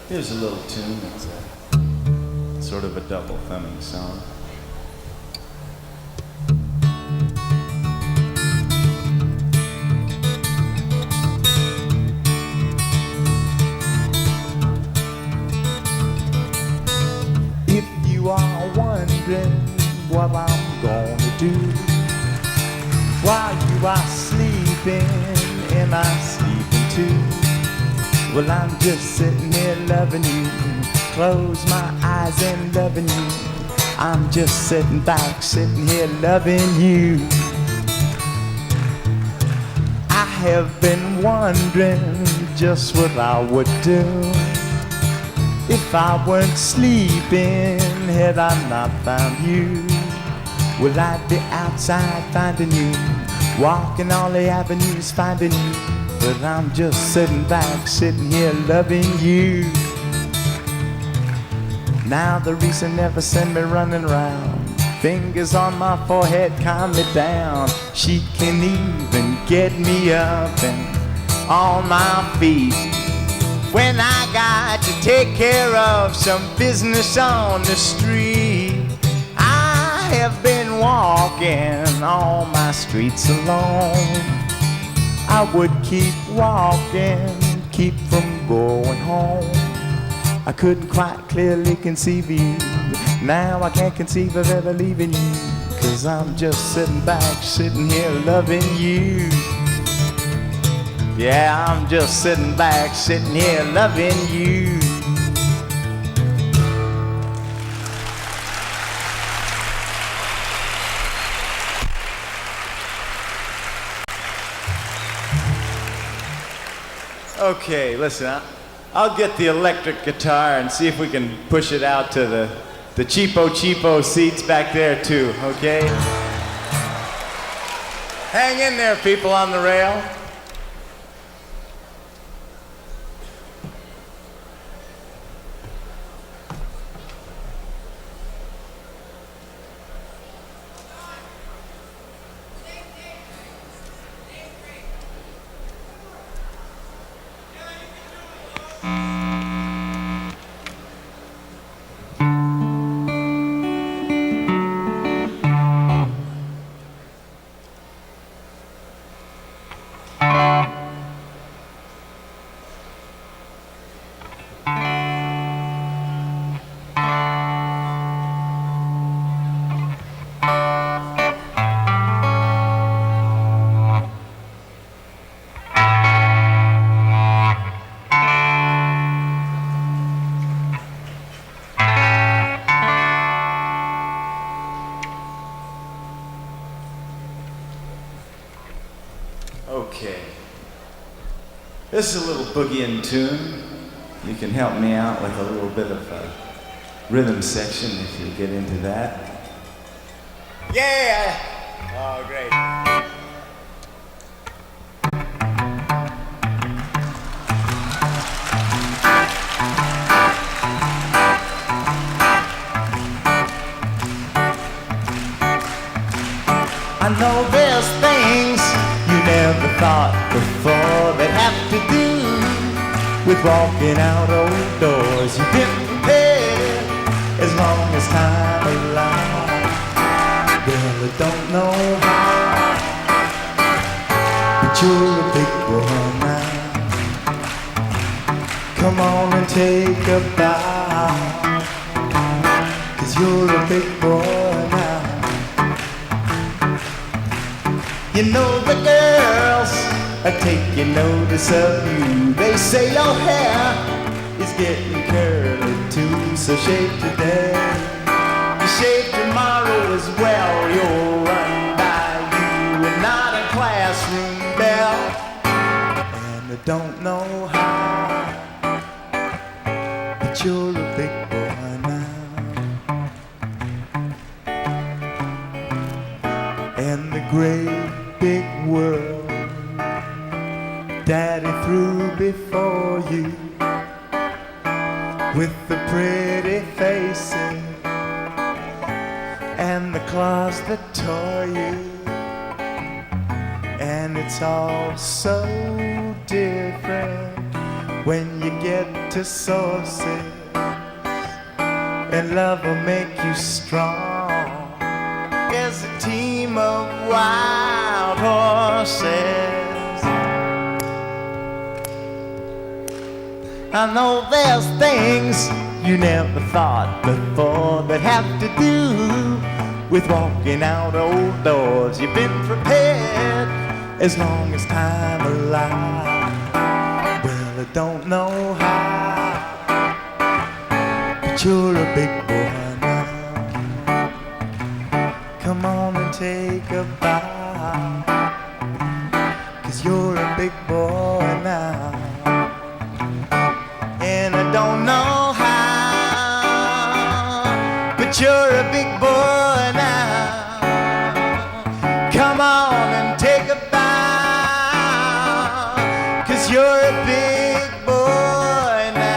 Here's a little tune. It's a sort of a double thumbing song. If you are wondering what I'm gonna do while you are sleeping and I'm sleeping too, well, I'm just sitting here loving you. Close my eyes and loving you. I'm just sitting back, sitting here loving you. I have been wondering just what I would do if I weren't sleeping, had I not found you. Well, I'd be outside finding you, walking all the avenues finding you. But I'm just sitting back, sitting here loving you. Now the reason never send me running round, fingers on my forehead, calm me down. She can even get me up and on my feet when I got to take care of some business on the street. I have been walking all my streets alone. I would keep walking, keep from going home. I couldn't quite clearly conceive of you. Now I can't conceive of ever leaving you, 'cause I'm just sitting back, sitting here loving you. Yeah, I'm just sitting back, sitting here loving you. Okay, listen, I'll get the electric guitar and see if we can push it out to the cheapo seats back there too, okay? Hang in there, people on the rail. Okay. This is a little boogieing tune. You can help me out with a little bit of a rhythm section if you get into that. Yeah! Oh, great. I know there's things you never thought before that have to do with walking out old doors. You've been prepared as long as time allows. Well, I don't know how, but you're a big boy now. Come on and take a bow, 'cause you're a big boy now. You know the girls are taking notice of you. They say your hair is getting curly too. So shave today, you shave tomorrow as well. You'll run by you and not a classroom bell. And I don't know how, but you're a big boy now. And the great big world Daddy threw before you, with the pretty faces and the claws that tore you. And it's all so different when you get to sources, and love will make you strong as a team of wild horses. I know there's things you never thought before that have to do with walking out old doors. You've been prepared as long as time allows. Well, I don't know how, but you're a big boy now. Come on and take a bow, 'cause you're a big boy now. And I don't know how, but you're a big boy now. Come on and take a bow, 'cause you're a big boy now.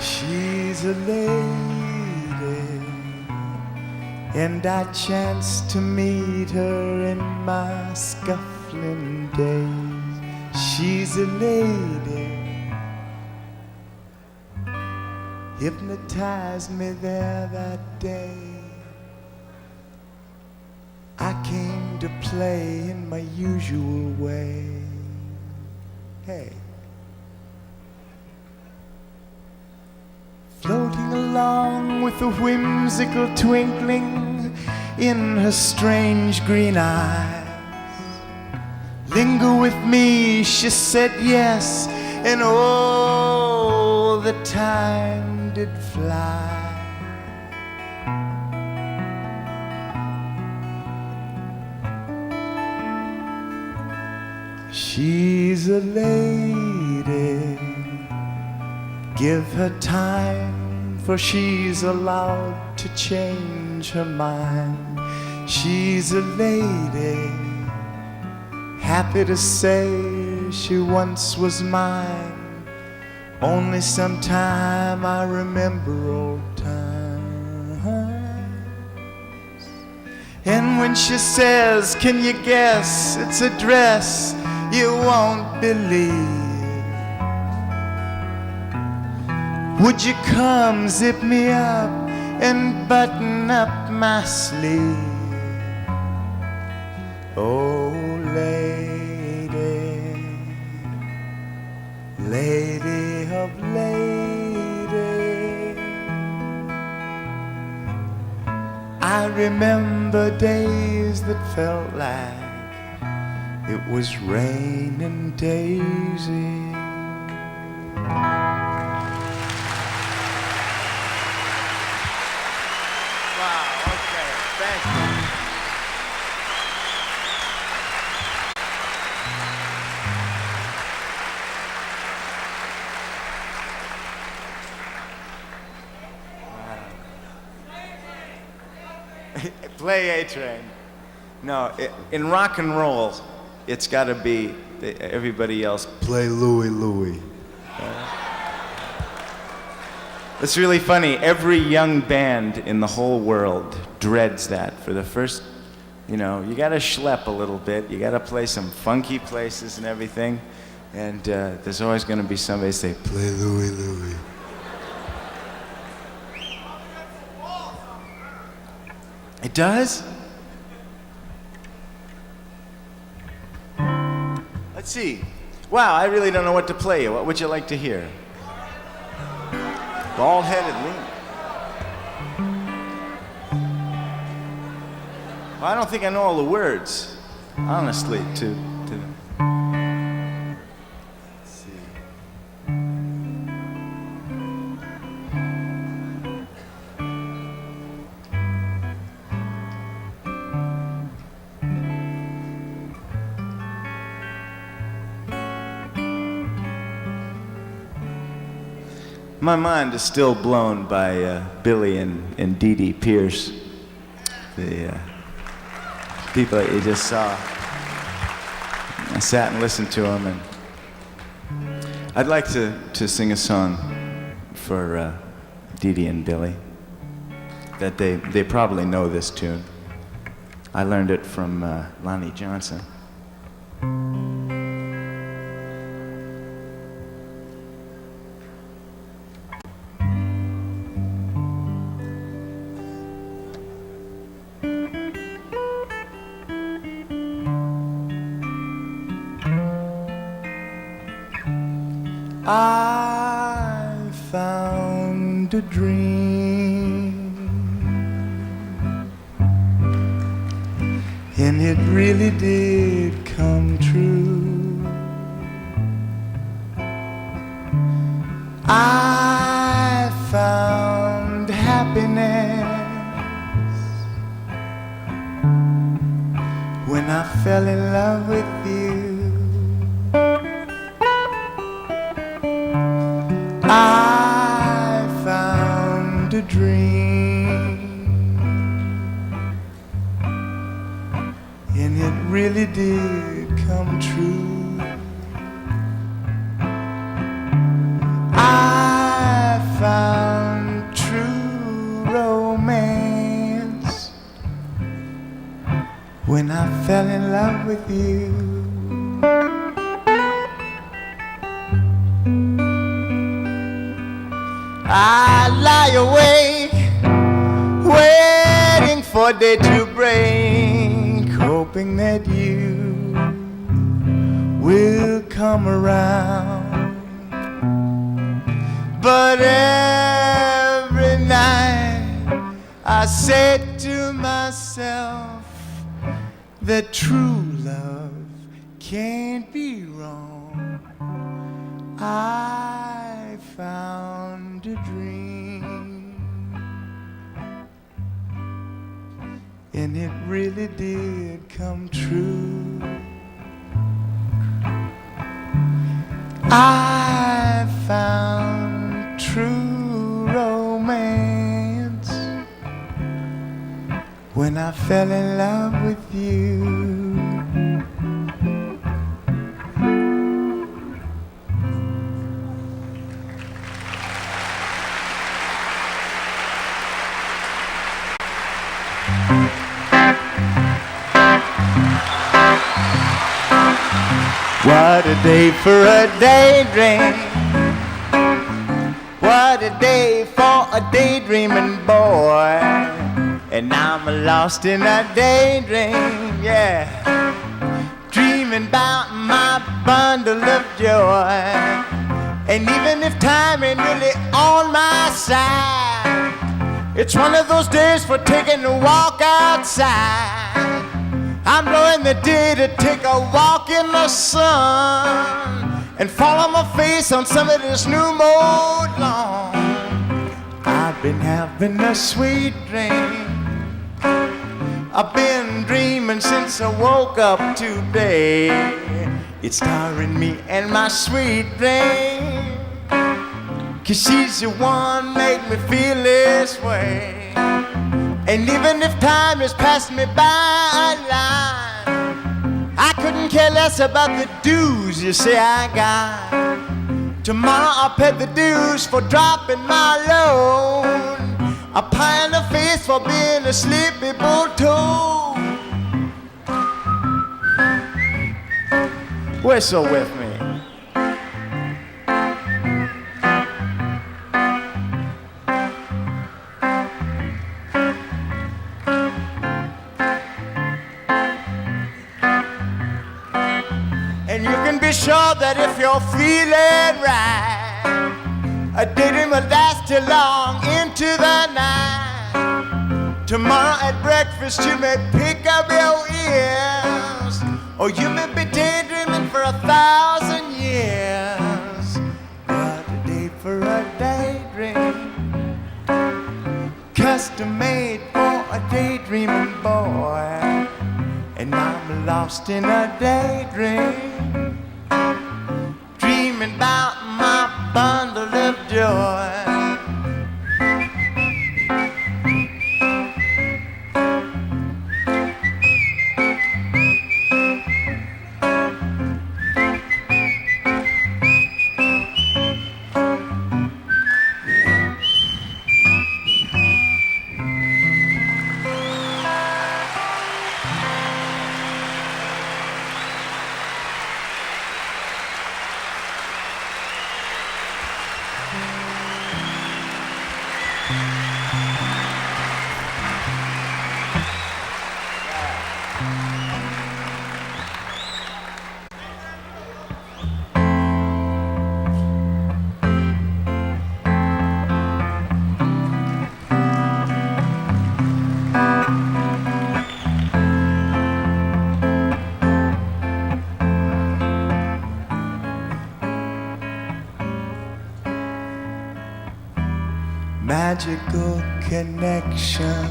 She's a lady, and I chanced to meet her in my scuffling days. She's a lady, hypnotized me there that day. I came to play in my usual way. Hey. Floating along with a whimsical twinkling in her strange green eyes. Linger with me, she said yes, and oh, the time did fly. She's a lady, give her time, for she's allowed to change her mind. She's a lady, happy to say she once was mine. Only sometime I remember old times. And when she says, can you guess, it's a dress you won't believe. Would you come zip me up and button up my sleeve? Oh, lady, lady of lady, I remember days that felt like it was raining daisies. Play A-Train. No, in rock and roll, it's got to be everybody else. Play Louie Louie. It's really funny. Every young band in the whole world dreads that. For the first, you got to schlep a little bit. You got to play some funky places and everything. And there's always going to be somebody say, play Louie Louie. It does? Let's see. Wow, I really don't know what to play you. What would you like to hear? Bald-headed lean. Well, I don't think I know all the words, honestly, to let's see. My mind is still blown by Billy and Dee Dee Pierce, the people that you just saw. I sat and listened to them, and I'd like to sing a song for Dee Dee and Billy that they probably know this tune. I learned it from Lonnie Johnson. I found a dream, and it really did come true. I found happiness when I fell in love with you. I found a dream, and it really did come true. I found true romance when I fell in love with you. I lie awake, waiting for day to break, hoping that you will come around. But every night I said to myself that true love can't be wrong. I found a dream, and it really did come true. I found true romance when I fell in love with you. What a day for a daydream. What a day for a daydreaming boy. And I'm lost in a daydream, yeah. Dreaming about my bundle of joy. And even if time ain't really on my side, it's one of those days for taking a walk outside. I'm blowing the day to take a walk in the sun and fall on my face on some of this new mowed lawn. I've been having a sweet dream. I've been dreaming since I woke up today. It's starring me and my sweet dream, 'cause she's the one make me feel this way. And even if time has passed me by line, I couldn't care less about the dues you say I got. Tomorrow I'll pay the dues for dropping my load. A pie in the face for being a sleepy bull-toad. Whistle with me. And you can be sure that if you're feeling right, a daydream will last till long into the night. Tomorrow at breakfast you may pick up your ears, or you may be daydreaming for 1,000 years. What a day for a daydream, custom made for a daydreaming boy. And I'm lost in a daydream, dreaming about my bundle of joy. magical connection,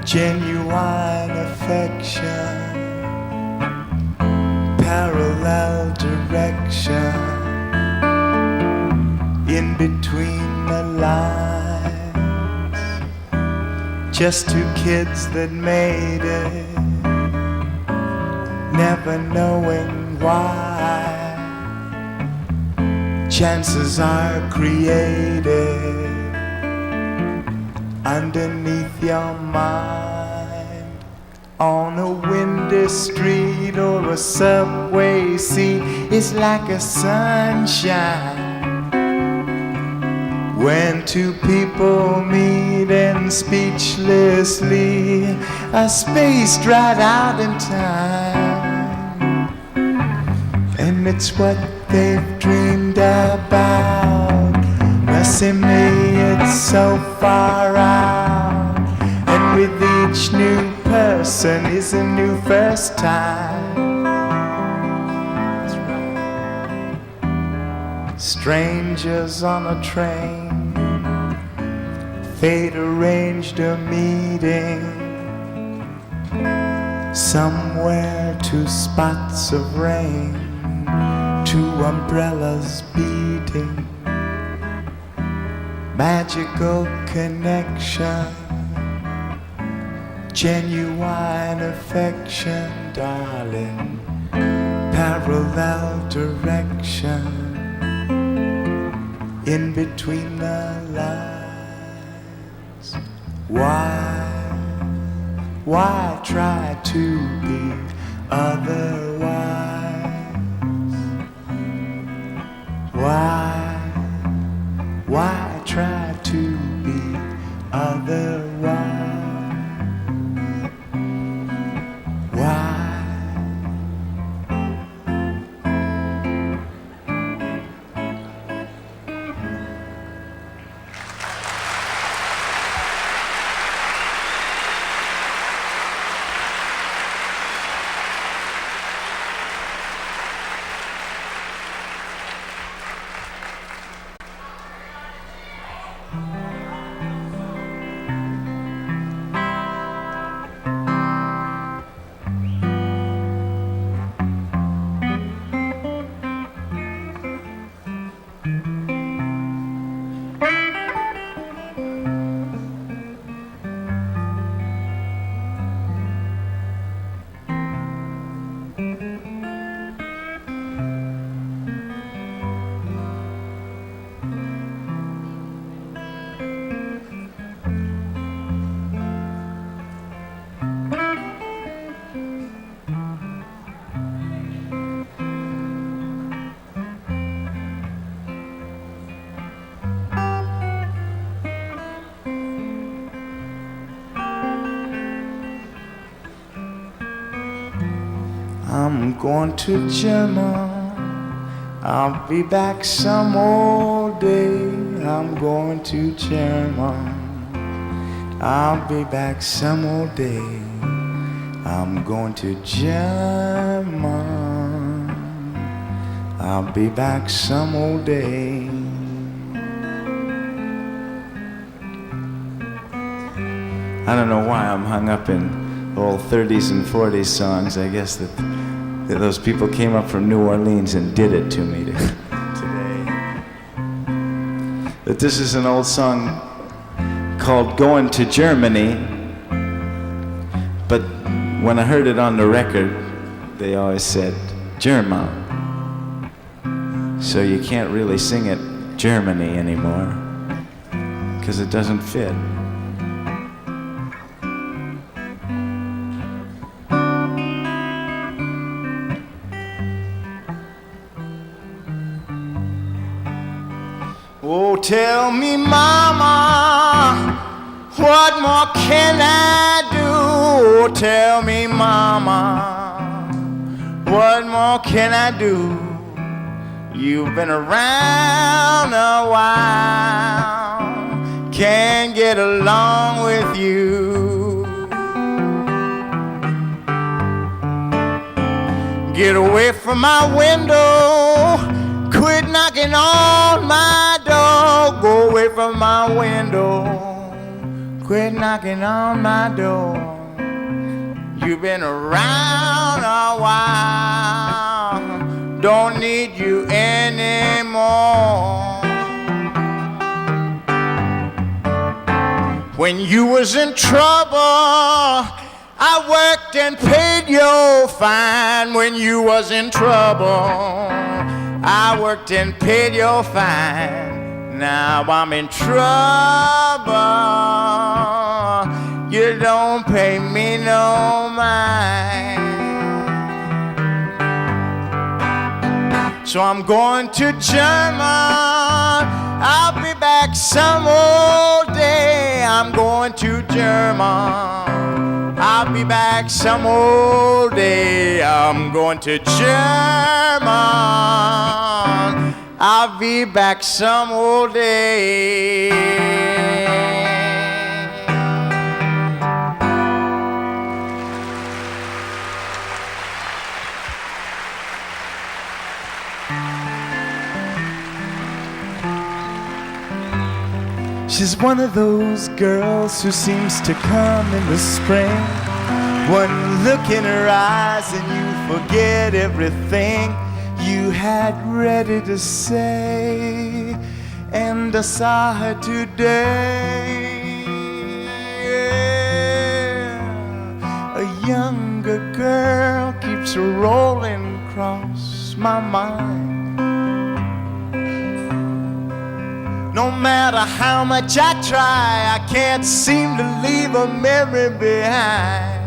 genuine affection, parallel direction, in between the lines, just two kids that made it, never knowing why. Chances are created underneath your mind, on a windy street or a subway seat. It's like a sunshine when two people meet and speechlessly are spaced right out in time. And it's what they've dreamed about. Mercy me, it's so far out. And with each new person is a new first time. That's right. Strangers on a train, fate arranged a meeting. Somewhere two spots of rain, two umbrellas beating, magical connection, genuine affection, darling, parallel direction, in between the lines. Why try to be otherwise? Why try to be otherwise? Why? I'm going to Germany, I'll be back some old day. I'm going to Germany, I'll be back some old day. I'm going to Germany, I'll be back some old day. I don't know why I'm hung up in old 30s and 40s songs. I guess that those people came up from New Orleans and did it to me today. But this is an old song called Going to Germany. But when I heard it on the record, they always said German. So you can't really sing it Germany anymore, because it doesn't fit. Oh, tell me, mama, what more can I do? Oh, tell me, mama, what more can I do? You've been around a while, can't get along with you. Get away from my window, Quit knocking on my door, go away from my window. Quit knocking on my door. You've been around a while, don't need you anymore. When you was in trouble, I worked and paid your fine. When you was in trouble, I worked and paid your fine. Now I'm in trouble, you don't pay me no mind. So I'm going to German, I'll be back some old day. I'm going to German, I'll be back some old day. I'm going to German, I'll be back some old day. She's one of those girls who seems to come in the spring. One look in her eyes and you forget everything you had ready to say. And I saw her today, yeah. A younger girl keeps rolling across my mind. No matter how much I try, I can't seem to leave a memory behind.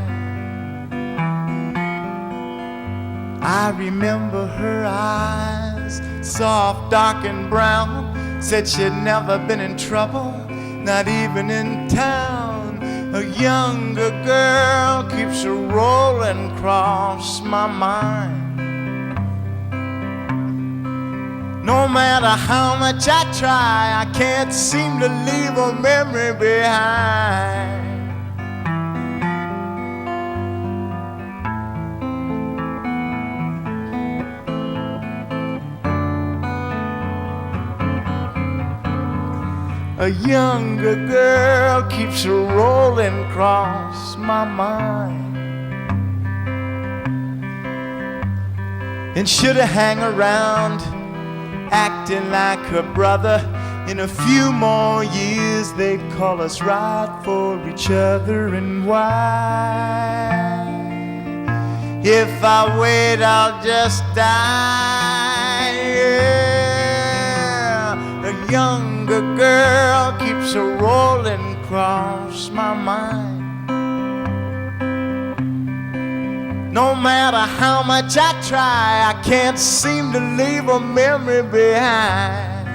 I remember her eyes, soft, dark and brown. Said she'd never been in trouble, not even in town. A younger girl keeps rolling across my mind. No matter how much I try, I can't seem to leave a memory behind. A younger girl keeps rolling across my mind. And should I hang around acting like her brother? In a few more years they'd call us right for each other. And why? If I wait I'll just die, yeah. A younger girl keeps a rolling across my mind. No matter how much I try, I can't seem to leave a memory behind.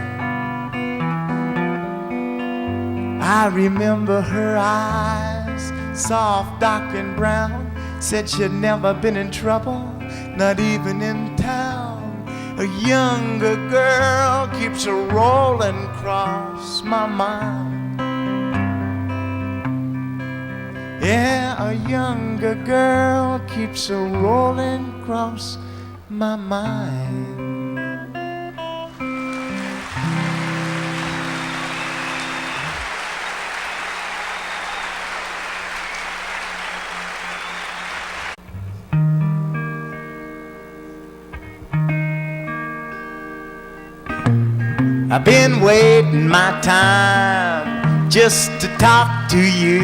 I remember her eyes, soft, dark and brown. Said she'd never been in trouble, not even in town. A younger girl keeps a rolling across my mind. Yeah, a younger girl keeps a rolling across my mind. I've been waiting my time just to talk to you.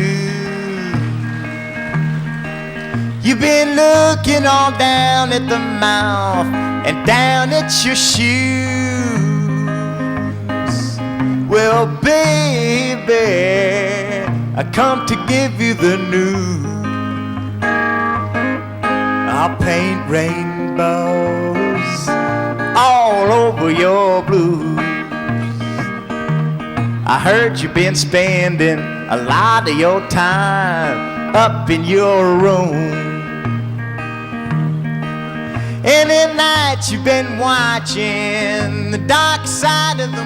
You've been looking all down at the mouth and down at your shoes. Well, baby, I come to give you the news. I'll paint rainbows all over your blues. I heard you've been spending a lot of your time up in your room. And at night you've been watching the dark side of the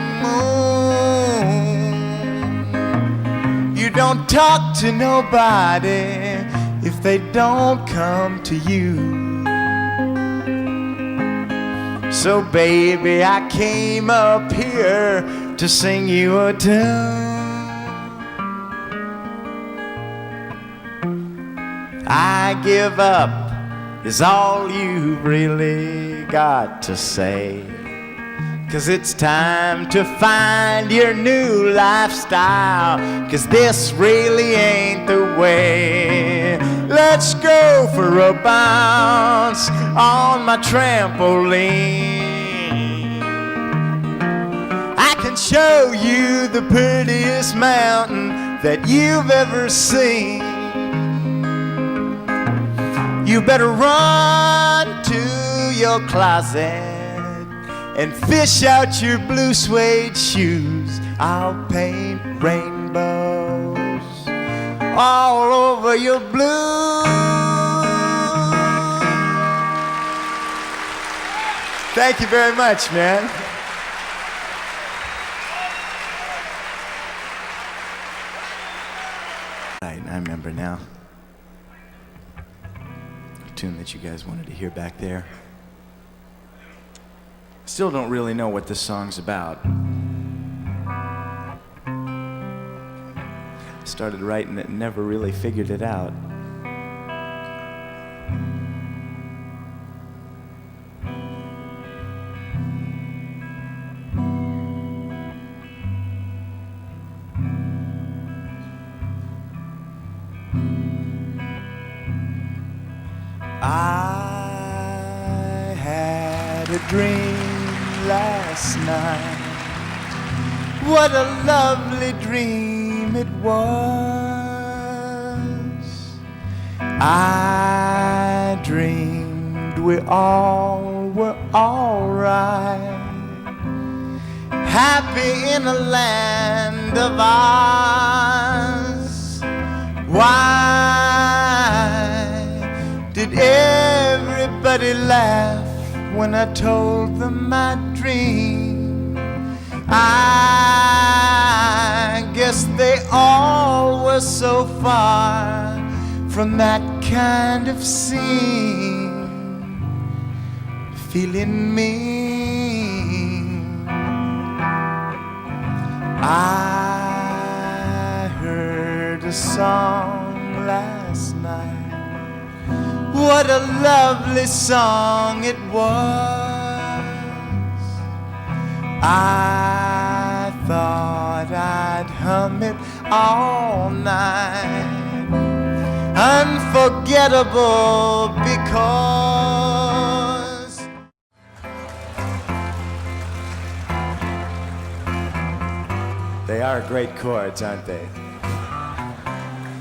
moon. You don't talk to nobody if they don't come to you. So baby, I came up here to sing you a tune. I give up is all you've really got to say, 'cause it's time to find your new lifestyle, 'cause this really ain't the way. Let's go for a bounce on my trampoline. I can show you the prettiest mountain that you've ever seen. You better run to your closet and fish out your blue suede shoes. I'll paint rainbows all over your blue. Thank you very much, man. Right, I remember now. A tune that you guys wanted to hear back there. Still don't really know what this song's about. Started writing it and never really figured it out. I had a dream last night. What a lovely dream it was. I dreamed we all were alright, happy in a land of ours. Why did everybody laugh when I told them my dream? I guess they all were so far from that kind of scene, feeling mean. I heard a song last night. What a lovely song it was. I thought I'd hum it all night. Unforgettable because they are great chords, aren't they?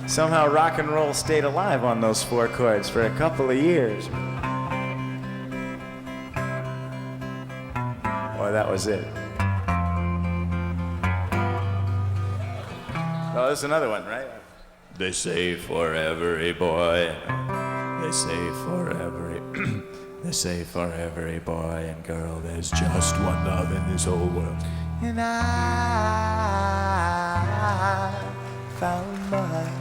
Somehow rock and roll stayed alive on those 4 chords for a couple of years. Boy, that was it. Oh, there's another one, right? They say for every boy, they say for every, they say for every boy and girl, there's just one love in this whole world. And I found mine.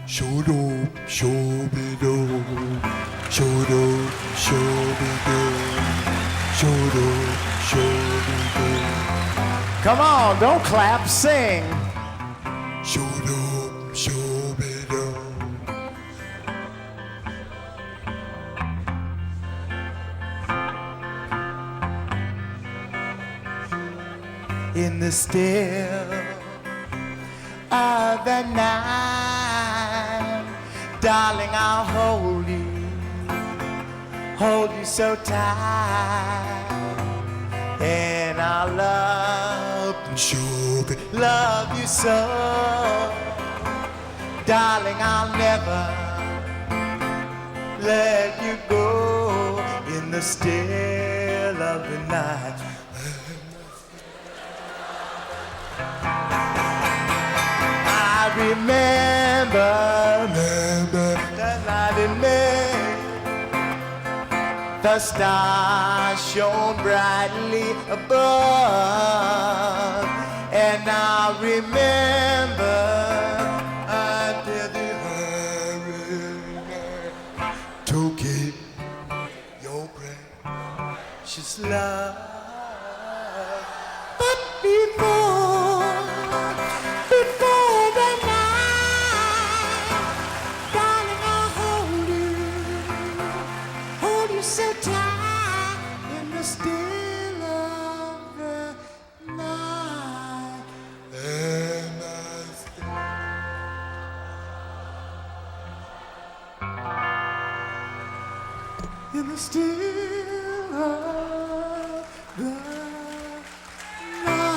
Shodo, shobido, shodo, shobido, shodo, shobido. Come on, don't clap, sing. Shodo, shobido. In the still of the night, darling, I'll hold you so tight, and I'll love you so, darling, I'll never let you go. In the still of the night, I remember the night in May, the stars shone brightly above, and I remember until the hurricane took it, your precious love. But before the night, darling, I'll hold you so tight in the still of the night. And I stand in the still of the night.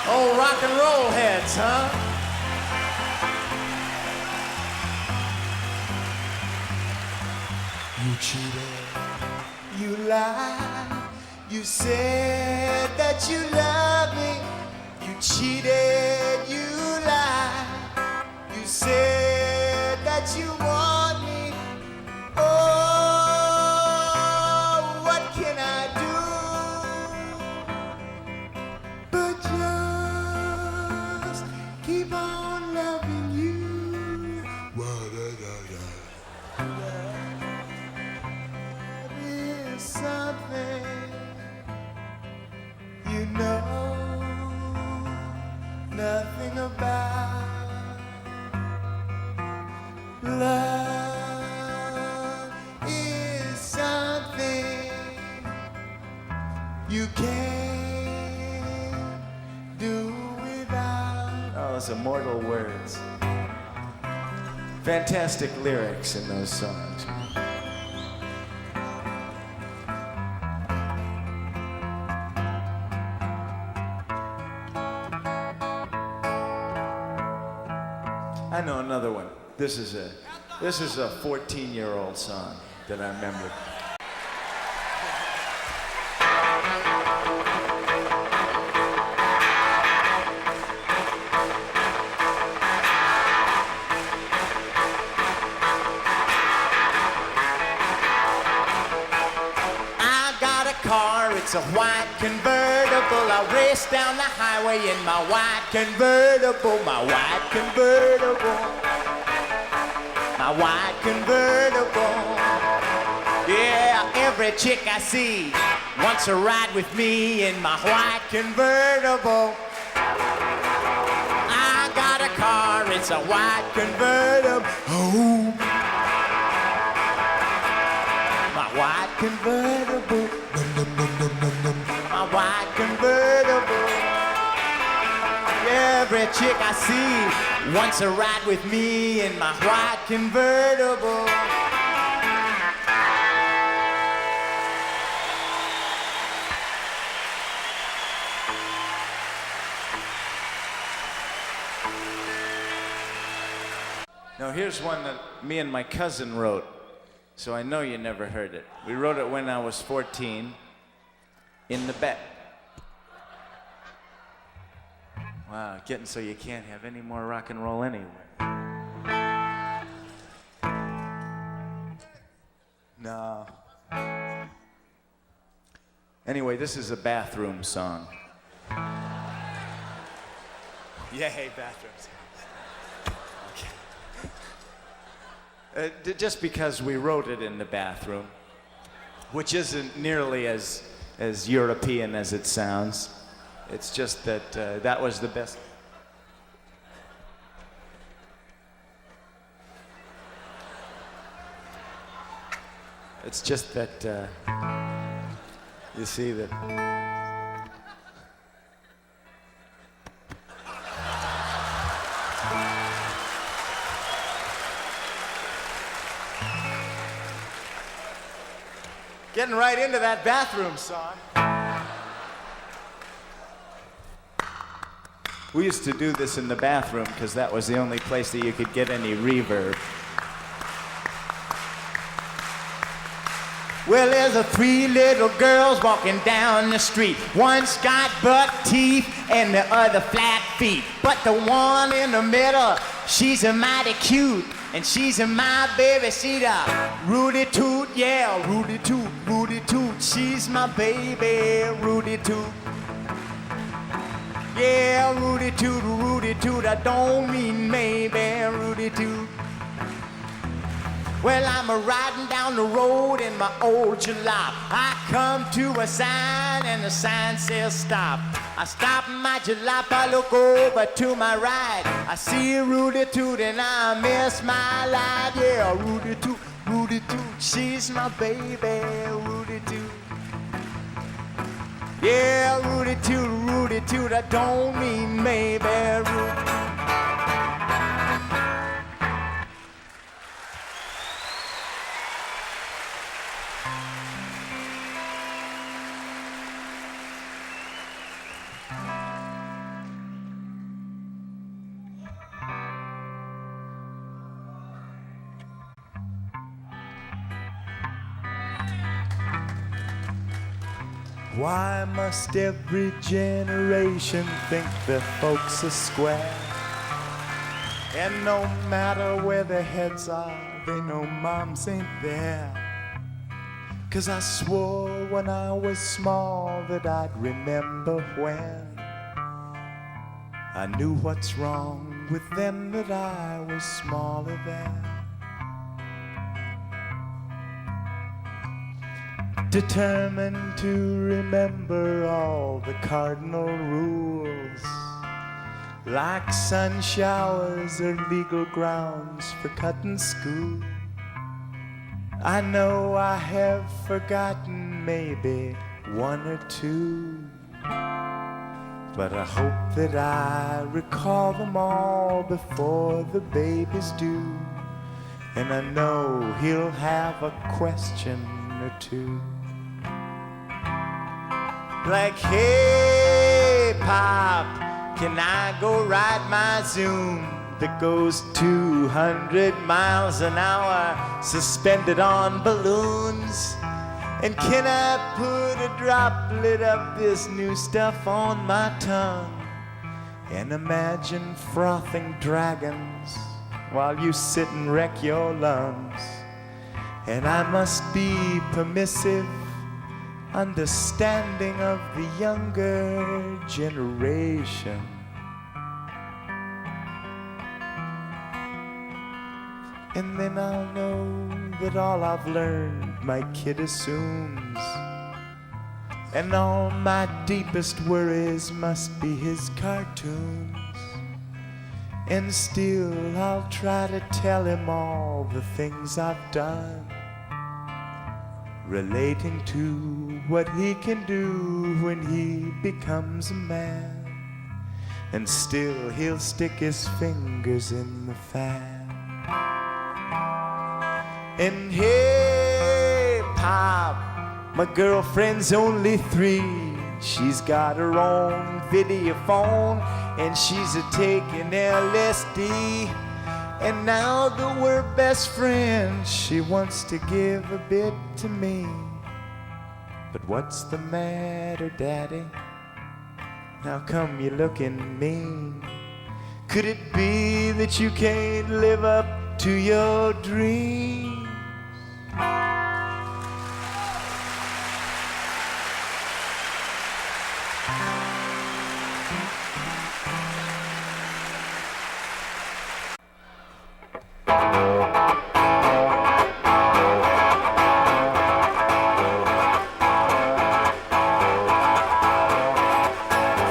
Old rock and roll heads, huh? You cheated, you lied, you said that you loved me. You cheated, you lied, you said that you want me. Oh, what can I do but just keep on loving you? There is something you know nothing about. Love is something you can't do without. Oh, those immortal words. Fantastic lyrics in those songs. I know another one. This is a 14-year-old song that I remember. I got a car, it's a white convertible. I race down the highway in my white convertible, my white convertible. My white convertible. Yeah, every chick I see wants to ride with me in my white convertible. I got a car, it's a white convertible. Oh, my white convertible. My white convertible. Every chick I see wants to ride with me in my white convertible. Now here's one that me and my cousin wrote, so I know you never heard it. We wrote it when I was 14 in the back. Wow, getting so you can't have any more rock and roll anywhere. No. Anyway, this is a bathroom song. Yay, bathrooms. Okay. Just because we wrote it in the bathroom, which isn't nearly as European as it sounds. It's just that that was the best. It's just that you see that. Getting right into that bathroom song. We used to do this in the bathroom because that was the only place that you could get any reverb. Well, there's a 3 little girls walking down the street. One's got buck teeth and the other flat feet. But the one in the middle, she's a mighty cute. And she's a my baby, she's a Rudy Toot, yeah, Rudy Toot, Rudy Toot. She's my baby, Rudy Toot. Yeah, Rudy Toot, I don't mean maybe, Rudy Toot. Well, I'm a-riding down the road in my old jalop. I come to a sign and the sign says stop. I stop my jalop, I look over to my right. I see Rudy Toot and I miss my life. Yeah, Rudy Toot, she's my baby, Rudy Toot. Yeah, Rudy Toot, I don't mean maybe, Rudy. Why must every generation think their folks are square? And no matter where their heads are, they know moms ain't there. 'Cause I swore when I was small that I'd remember when I knew what's wrong with them that I was smaller than. Determined to remember all the cardinal rules, like sun showers are legal grounds for cutting school. I know I have forgotten maybe one or two, but I hope that I recall them all before the baby's due. And I know he'll have a question or two. Like, hey, Pop, can I go ride my Zoom that goes 200 miles an hour, suspended on balloons? And can I put a droplet of this new stuff on my tongue and imagine frothing dragons while you sit and wreck your lungs? And I must be permissive, understanding of the younger generation. And then I'll know that all I've learned my kid assumes, and all my deepest worries must be his cartoons. And still I'll try to tell him all the things I've done, relating to what he can do when he becomes a man. And still he'll stick his fingers in the fan. And hey, Pop, my girlfriend's only 3. She's got her own video phone, and she's a-taking LSD. And now that we're best friends, she wants to give a bit to me. But what's the matter, Daddy? How come you're looking mean? Could it be that you can't live up to your dreams?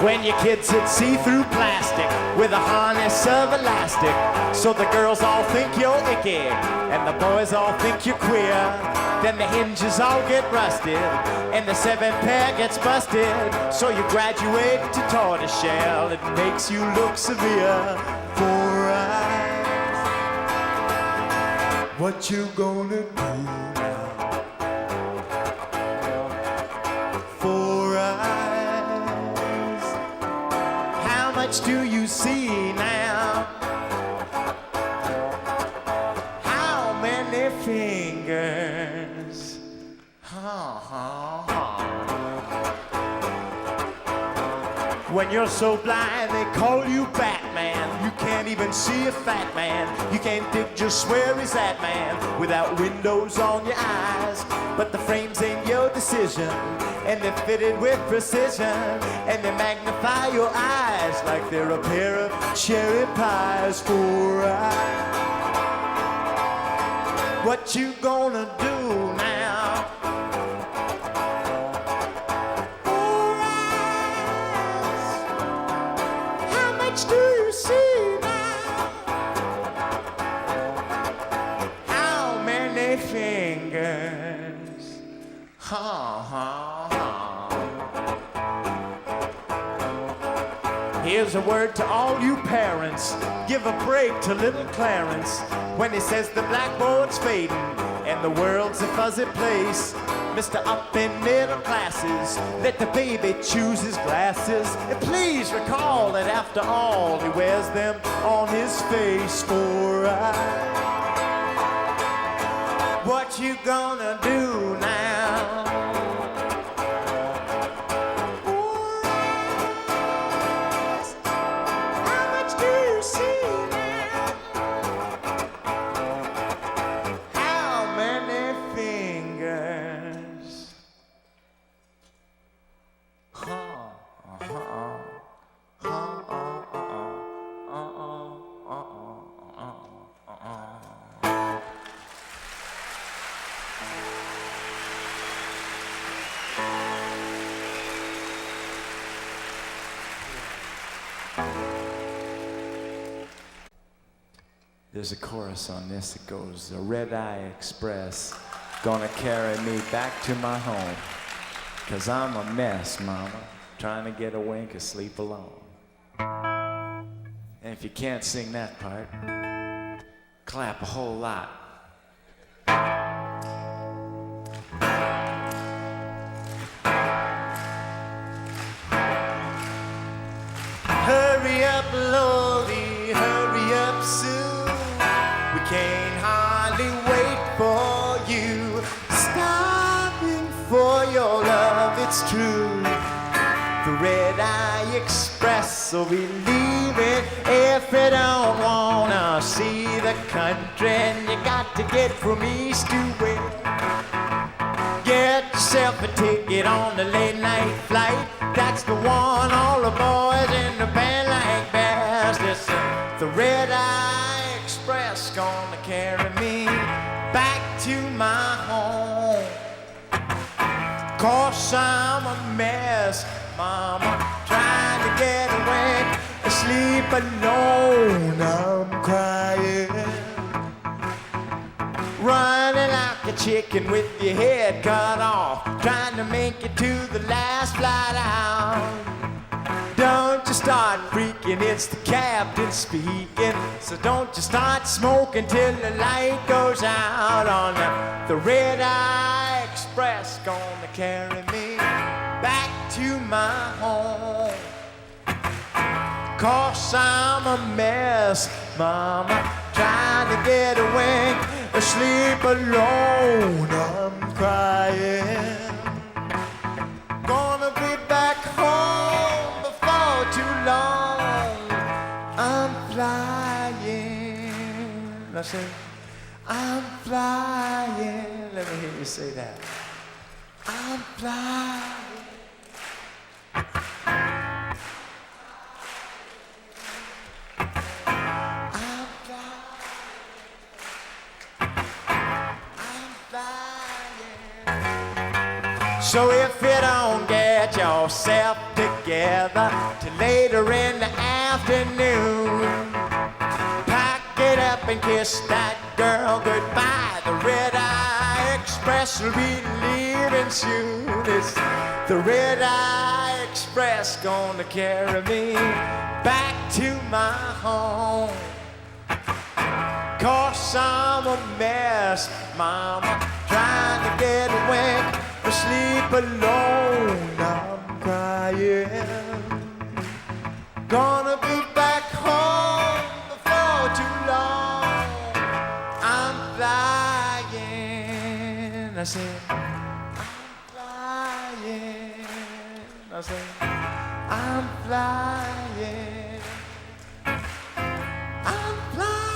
When your kids hit see-through plastic with a harness of elastic, so the girls all think you're icky and the boys all think you're queer. Then the hinges all get rusted and the 7-pair gets busted. So you graduate to tortoiseshell. It makes you look severe. 4 eyes, what you gonna do now? 4 eyes, how much do you see now? How many fingers? When you're so blind, they call you Batman. You can't even see a fat man. You can't dig just where he's at, man, without windows on your eyes. But the frames ain't your decision, and they're fitted with precision, and they magnify your eyes like they're a pair of cherry pies. For what you gonna do now? Do you see now? How many fingers? Here's a word to all you parents. Give a break to little Clarence when he says the blackboard's fading and the world's a fuzzy place. Mr. Up in middle classes, let the baby choose his glasses. And please recall that after all, he wears them on his face. For what you gonna do now? How much do you see now? How many fingers? There's a chorus on this that goes, the Red Eye Express gonna carry me back to my home, 'cause I'm a mess, mama, trying to get a wink of sleep alone. And if you can't sing that part, clap a whole lot. Hurry up, Lordy, hurry up soon. We can't hardly wait for you. Stopping for your love, it's true. The Red Eye Express will be leaving if you don't wanna see the country. And you got to get from east to west. Get yourself a ticket on the late night flight. That's the one all the boys in the band like best. It's the Red Eye Express gonna carry me back to my home. 'Cause I'm a mess, mama, trying to get away, sleep alone. I'm crying, running like a chicken with your head cut off, trying to make it to the last flight out. Don't you start freaking, it's the captain speaking. So don't you start smoking till the light goes out on the Red Eye Express gonna carry me back to my home. 'Cause I'm a mess, mama, trying to get away, sleep alone. I'm crying, gonna be back home before too long. I'm flying. Now say, I'm flying. Let me hear you say that. I'm flying. So if you don't get yourself together till later in the afternoon, pack it up and kiss that girl goodbye. The Red Eye Express will be leaving soon. It's the Red Eye Express gonna carry me back to my home. 'Cause I'm a mess, mama, trying to get away, sleep alone. I'm crying, Gonna be back home before too long. I'm flying. I said, I'm flying. I said, I'm flying. I'm flying.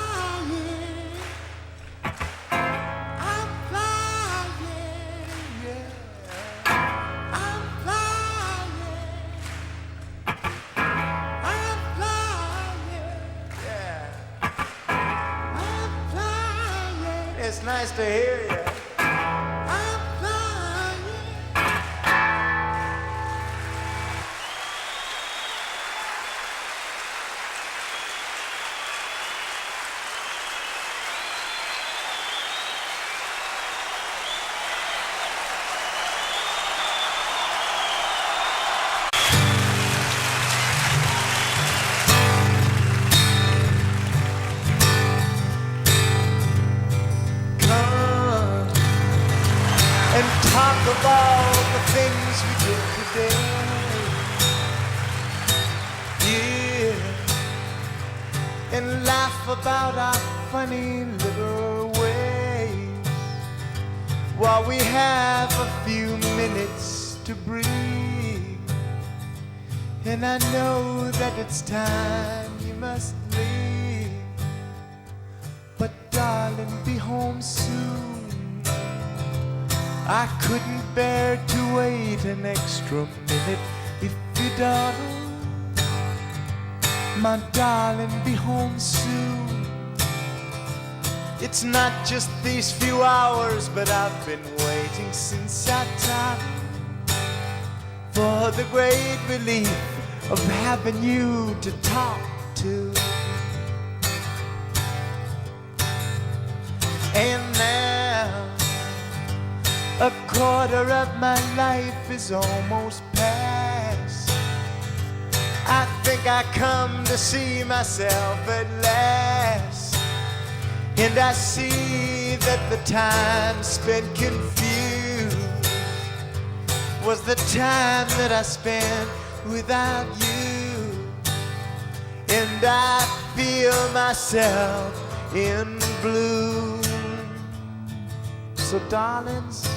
I'm flying. Yeah. I'm flying. I'm flying. Yeah. I'm flying. It's nice to hear you. I'm flying. Come and talk about the things we did today. Yeah, and laugh about our funny little ways while we have a few minutes to breathe. And I know that it's time you must leave, but darling, be home soon. I couldn't bear to wait an extra minute if you darling. My darling, be home soon. It's not just these few hours, but I've been waiting since that time for the great relief of having you to talk to. And now a quarter of my life is almost past. I think I come to see myself at last, and I see that the time spent confused was the time that I spent without you. And I feel myself in blue. So darlings,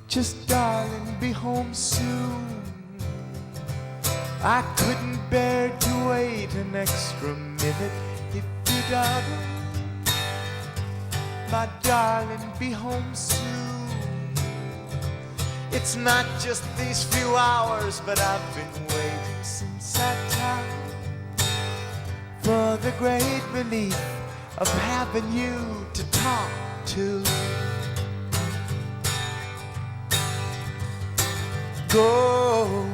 just darling, be home soon. I couldn't bear to wait an extra minute if you darling. My darling, be home soon. It's not just these few hours, but I've been waiting since that time for the great relief of having you to talk to. Go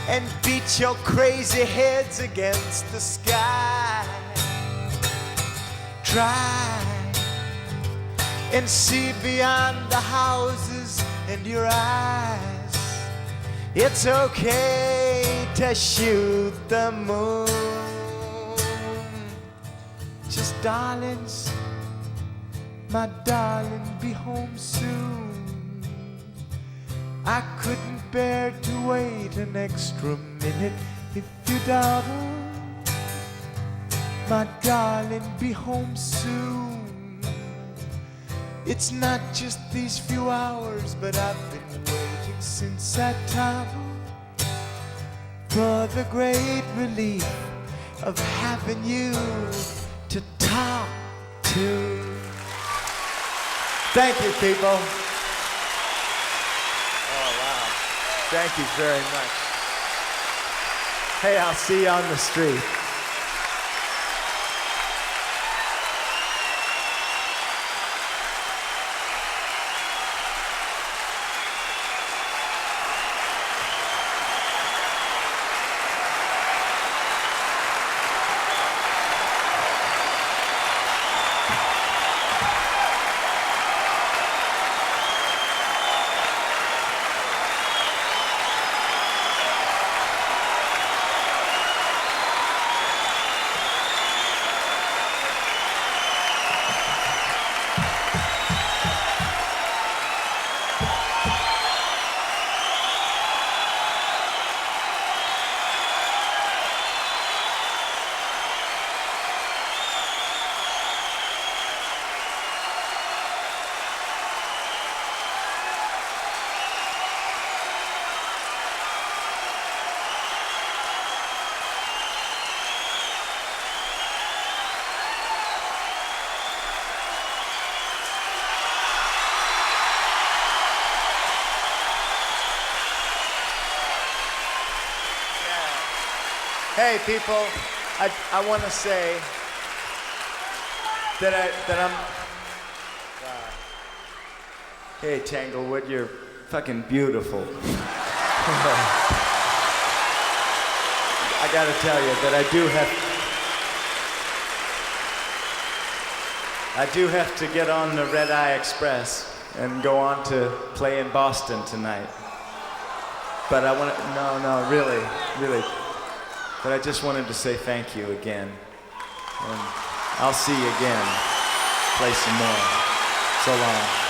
and beat your crazy heads against the sky. Try and see beyond the houses and your eyes. It's okay to shoot the moon. Just darlings, my darling, be home soon. I couldn't bear to wait an extra minute if you darling. My darling, be home soon. It's not just these few hours, but I've been waiting since that time for the great relief of having you to talk to. Thank you, people. Oh, wow. Thank you very much. Hey, I'll see you on the street. Hey, people, I want to say that I'm. Hey, Tanglewood, you're fucking beautiful. I gotta tell you that I do have to get on the Red Eye Express and go on to play in Boston tonight. But I want to, no, really. But I just wanted to say thank you again. And I'll see you again. Play some more. So long.